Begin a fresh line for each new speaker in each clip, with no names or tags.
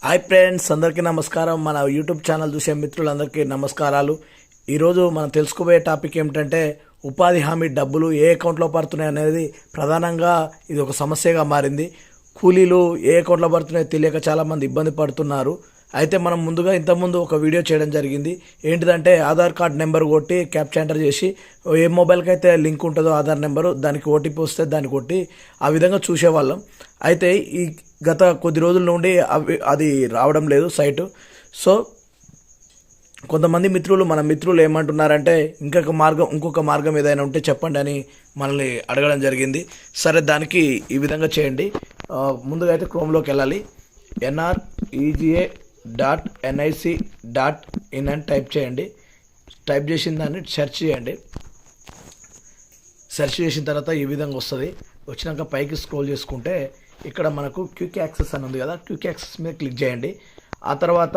Hi friends, అందరికీ నమస్కారం. మన యూట్యూబ్ ఛానల్ చూసే మిత్రులందరికీ నమస్కారాలు. ఈరోజు మనం తెలుసుకోబోయే టాపిక్ ఏమిటంటే ఉపాధి హామీ డబ్బులు ఏ అకౌంట్లో పడుతున్నాయి అనేది ప్రధానంగా ఇది ఒక సమస్యగా మారింది. కూలీలు ఏ అకౌంట్లో పడుతున్నాయో తెలియక చాలామంది ఇబ్బంది పడుతున్నారు. అయితే మనం ముందుగా ఇంతకుముందు ఒక వీడియో చేయడం జరిగింది. ఏంటిదంటే ఆధార్ కార్డ్ నెంబర్ కొట్టి క్యాప్చా ఎంటర్ చేసి ఏ మొబైల్కి అయితే లింక్ ఉంటుందో ఆధార్ నెంబరు దానికి ఓటీపీ వస్తే దాన్ని కొట్టి ఆ విధంగా చూసేవాళ్ళం. అయితే ఈ గత కొద్ది రోజుల నుండి అది రావడం లేదు సైటు. సో కొంతమంది మన మిత్రులు ఏమంటున్నారంటే ఇంకొక మార్గం ఏదైనా ఉంటే చెప్పండి అని మనల్ని అడగడం జరిగింది. సరే, దానికి ఈ విధంగా చేయండి. ముందుగా అయితే క్రోమ్లోకి వెళ్ళాలి. NREGA.nic.in అని టైప్ చేయండి. టైప్ చేసిన దాన్ని సెర్చ్ చేయండి. సెర్చ్ చేసిన తర్వాత ఈ విధంగా వస్తుంది. వచ్చినాక పైకి స్క్రోల్ చేసుకుంటే ఇక్కడ మనకు క్విక్ యాక్సెస్ అని ఉంది కదా, క్విక్ యాక్సెస్ మీద క్లిక్ చేయండి. ఆ తర్వాత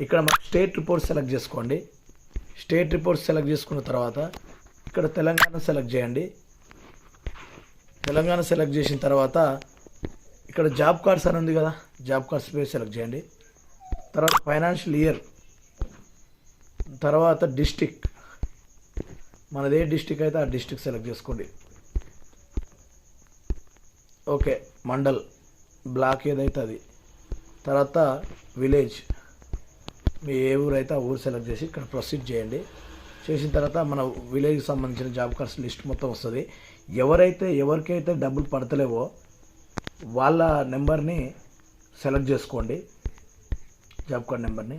ఇక్కడ మనకు స్టేట్ రిపోర్ట్ సెలెక్ట్ చేసుకోండి. స్టేట్ రిపోర్ట్ సెలెక్ట్ చేసుకున్న తర్వాత ఇక్కడ తెలంగాణ సెలెక్ట్ చేయండి. తెలంగాణ సెలెక్ట్ చేసిన తర్వాత ఇక్కడ జాబ్ కార్డ్స్ అని ఉంది కదా, జాబ్ కార్డ్స్ మీద సెలెక్ట్ చేయండి. తర్వాత ఫైనాన్షియల్ ఇయర్, తర్వాత డిస్టిక్, మనది ఏ డిస్టిక్ అయితే ఆ డిస్టిక్ సెలెక్ట్ చేసుకోండి. ఓకే, మండల్, బ్లాక్ ఏదైతే అది. తర్వాత విలేజ్, మీ ఏ ఊరు అయితే ఆ ఊరు సెలెక్ట్ చేసి ఇక్కడ ప్రొసీడ్ చేయండి. చేసిన తర్వాత మన విలేజ్కి సంబంధించిన జాబ్ కార్డ్స్ లిస్ట్ మొత్తం వస్తుంది. ఎవరికైతే డబ్బులు పడతలేవో వాళ్ళ నెంబర్ని సెలెక్ట్ చేసుకోండి, జాబ్ కార్డ్ నెంబర్ని.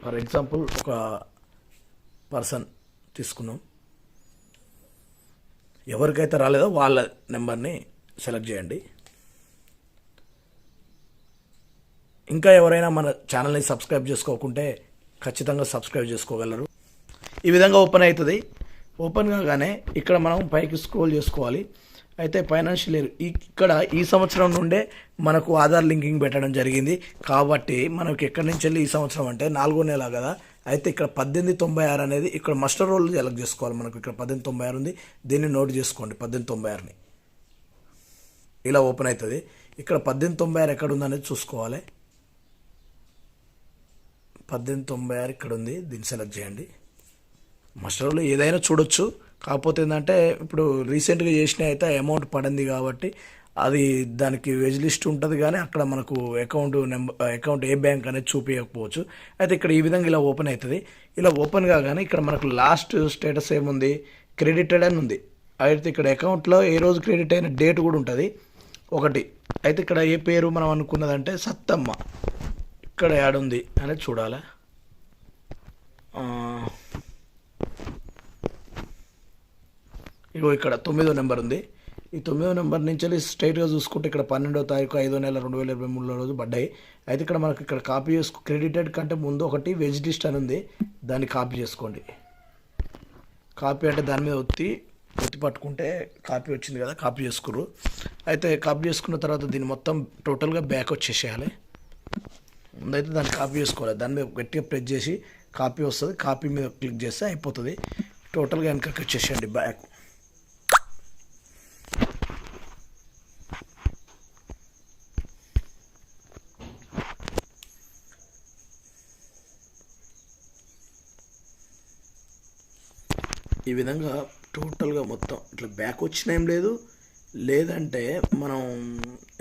ఫర్ ఎగ్జాంపుల్ ఒక పర్సన్ తీసుకున్నాం, ఎవరికైతే రాలేదో వాళ్ళ నెంబర్ని సెలెక్ట్ చేయండి. ఇంకా ఎవరైనా మన ఛానల్ని సబ్స్క్రైబ్ చేసుకోకుంటే ఖచ్చితంగా సబ్స్క్రైబ్ చేసుకోగలరు. ఈ విధంగా ఓపెన్ అవుతుంది. ఓపెన్ కాగానే ఇక్కడ మనం పైకి స్క్రోల్ చేసుకోవాలి. అయితే ఫైనాన్షియల్ ఇయర్ ఇక్కడ ఈ సంవత్సరం నుండే మనకు ఆధార్ లింకింగ్ పెట్టడం జరిగింది. కాబట్టి మనకు ఎక్కడి నుంచి వెళ్ళి ఈ సంవత్సరం అంటే 4వ నెల కదా. అయితే ఇక్కడ 1896 అనేది ఇక్కడ మస్టర్ రోల్ సెలెక్ట్ చేసుకోవాలి. మనకు ఇక్కడ 1896 ఉంది, దీన్ని నోట్ చేసుకోండి. 1896ని ఇలా ఓపెన్ అవుతుంది. ఇక్కడ 1896 ఎక్కడ ఉందనేది చూసుకోవాలి. 1896 ఇక్కడ ఉంది, దీన్ని సెలెక్ట్ చేయండి. మస్టర్ రోల్ ఏదైనా చూడొచ్చు. కాకపోతే ఏంటంటే ఇప్పుడు రీసెంట్గా చేసిన అయితే అమౌంట్ పడింది కాబట్టి అది దానికి వెజ్ లిస్ట్ ఉంటుంది, కానీ అక్కడ మనకు అకౌంట్ ఏ బ్యాంక్ అనేది చూపించకపోవచ్చు. అయితే ఇక్కడ ఈ విధంగా ఇలా ఓపెన్ అవుతుంది. ఇలా ఓపెన్ కాగానే ఇక్కడ మనకు లాస్ట్ స్టేటస్ ఏముంది, క్రెడిటెడ్ అని ఉంది. అయితే ఇక్కడ అకౌంట్లో ఏ రోజు క్రెడిట్ అయిన డేట్ కూడా ఉంటుంది ఒకటి. అయితే ఇక్కడ ఏ పేరు మనం అనుకున్నదంటే సత్తమ్మ, ఇక్కడ యాడ్ ఉంది అనేది చూడాలి. ఇగో ఇక్కడ 9వ నెంబర్ ఉంది. ఈ 9వ నెంబర్ నుంచి స్ట్రైట్గా చూసుకుంటే ఇక్కడ 12వ తారీఖు 5వ నెల 2023 రోజు పడ్డాయి. అయితే ఇక్కడ మనకి ఇక్కడ కాపీ క్రెడిటెడ్ కంటే ముందు ఒకటి వెజ్ లిస్ట్ అని ఉంది, దాన్ని కాపీ చేసుకోండి. కాపీ అంటే దాని మీద ఒత్తి పట్టుకుంటే కాపీ వచ్చింది కదా, కాపీ చేసుకుర్రు. అయితే కాపీ చేసుకున్న తర్వాత దీన్ని మొత్తం టోటల్గా బ్యాక్ వచ్చేసేయాలి. ముందైతే దాన్ని కాపీ చేసుకోవాలి. దాని మీద గట్టిగా ప్రెస్ చేసి కాపీ వస్తుంది. కాపీ మీద క్లిక్ చేస్తే అయిపోతుంది. టోటల్గా వెనకకి వచ్చేసేయండి బ్యాక్. ఈ విధంగా టోటల్గా మొత్తం ఇట్లా బ్యాక్ వచ్చిన ఏం లేదు. లేదంటే మనం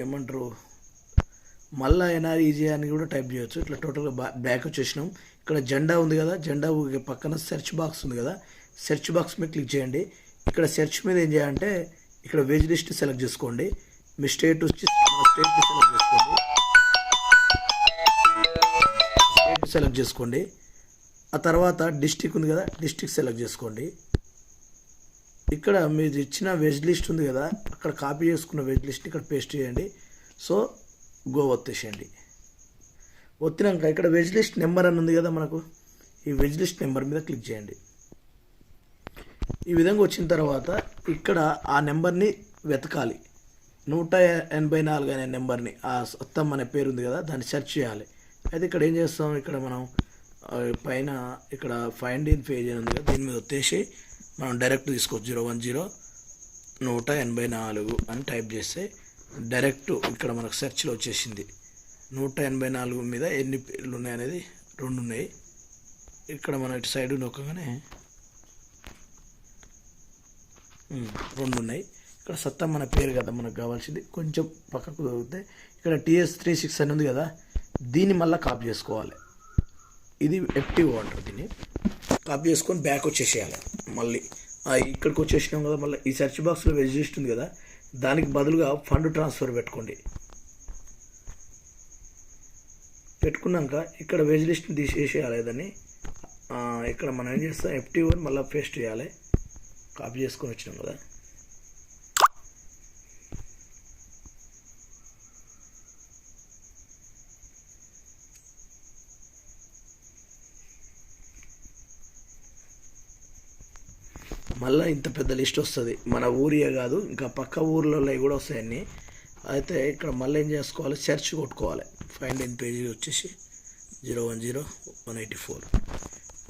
ఏమంటారు మళ్ళీ NREGA అని కూడా టైప్ చేయొచ్చు. ఇట్లా టోటల్గా బ్యాక్ వచ్చేసినాం. ఇక్కడ జెండా ఉంది కదా, జెండా పక్కన సెర్చ్ బాక్స్ ఉంది కదా, సెర్చ్ బాక్స్ మీద క్లిక్ చేయండి. ఇక్కడ సెర్చ్ మీద ఏం చేయాలంటే ఇక్కడ వెజ్ లిస్ట్ సెలెక్ట్ చేసుకోండి. మీ స్టేట్ వచ్చి స్టేట్ సెలెక్ట్ చేసుకోండి. ఆ తర్వాత డిస్టిక్ ఉంది కదా, డిస్టిక్ సెలెక్ట్ చేసుకోండి. ఇక్కడ మీరు ఇచ్చిన వెజ్ లిస్ట్ ఉంది కదా, అక్కడ కాపీ చేసుకున్న వెజ్ లిస్ట్ ఇక్కడ పేస్ట్ చేయండి. సో గో ఒత్తేసేయండి. ఒత్తినాక ఇక్కడ వెజ్ లిస్ట్ నెంబర్ అని ఉంది కదా మనకు, ఈ వెజ్ లిస్ట్ నెంబర్ మీద క్లిక్ చేయండి. ఈ విధంగా వచ్చిన తర్వాత ఇక్కడ ఆ నెంబర్ని వెతకాలి. 184 అనే నెంబర్ని, ఆ సత్తమ్మ అనే పేరు ఉంది కదా, దాన్ని సెర్చ్ చేయాలి. అయితే ఇక్కడ ఏం చేస్తాం, ఇక్కడ మనం పైన ఇక్కడ ఫైండ్ ఇన్ పేజ్ అని ఉంది కదా, దీని మీద వచ్చేసి మనం డైరెక్ట్ తీసుకోవచ్చు. 010 184 అని టైప్ చేస్తే డైరెక్ట్ ఇక్కడ మనకు సెర్చ్లో వచ్చేసింది. 184 మీద ఎన్ని పేర్లు ఉన్నాయనేది 2 ఉన్నాయి. ఇక్కడ మన ఇటు సైడ్ నొక్కగానే 2 ఉన్నాయి. ఇక్కడ సత్తా మన పేరు కదా మనకు కావాల్సింది. కొంచెం పక్కకు దొరికితే ఇక్కడ TS36 అని ఉంది కదా, దీన్ని మళ్ళీ కాపీ చేసుకోవాలి. ఇది FTO అంటారు. దీన్ని కాపీ చేసుకొని బ్యాక్ వచ్చేసేయాలి. మళ్ళీ ఇక్కడికి వచ్చేసినాం కదా, మళ్ళీ ఈ సెర్చ్ బాక్స్లో వెజ్ లిస్ట్ ఉంది కదా, దానికి బదులుగా ఫండ్ ట్రాన్స్ఫర్ పెట్టుకోండి. పెట్టుకున్నాక ఇక్కడ వెజ్ లిస్ట్ని తీసేసేయాలి. దాన్ని ఇక్కడ మనం ఏం చేస్తాం, FTO మళ్ళీ పేస్ట్ చేయాలి. కాపీ చేసుకొని వచ్చినాం కదా, మళ్ళీ ఇంత పెద్ద లిస్ట్ వస్తుంది. మన ఊరియే కాదు, ఇంకా పక్క ఊర్లలో కూడా వస్తాయి అన్నీ. అయితే ఇక్కడ మళ్ళీ ఏం చేసుకోవాలి, సెర్చ్ కొట్టుకోవాలి. ఫైండ్ ఇన్ పేజీ వచ్చేసి 010-184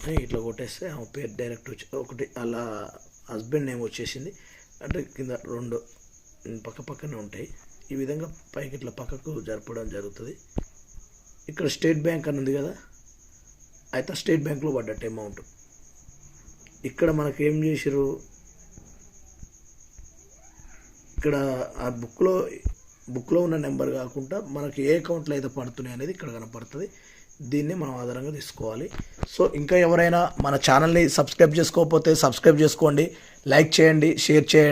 అని ఇట్లా కొట్టేస్తే ఆ పేరు డైరెక్ట్ వచ్చి ఒకటి అలా హస్బెండ్ నేమ్ వచ్చేసింది. అంటే కింద 2 పక్క పక్కనే ఉంటాయి. ఈ విధంగా పైకి ఇట్లా పక్కకు జరపడం జరుగుతుంది. ఇక్కడ స్టేట్ బ్యాంక్ అని ఉంది కదా, అయితే స్టేట్ బ్యాంక్లో పడ్డట్టు అమౌంట్. ఇక్కడ మనకు ఏం చేసారు, ఇక్కడ ఆ బుక్లో ఉన్న నెంబర్ కాకుండా మనకి ఏ అకౌంట్లో అయితే పడుతున్నాయి అనేది ఇక్కడ కనపడుతుంది. దీన్ని మనం ఆధారంగా తీసుకోవాలి. సో ఇంకా ఎవరైనా మన ఛానల్ని సబ్స్క్రైబ్ చేసుకోకపోతే సబ్స్క్రైబ్ చేసుకోండి, లైక్ చేయండి, షేర్ చేయండి.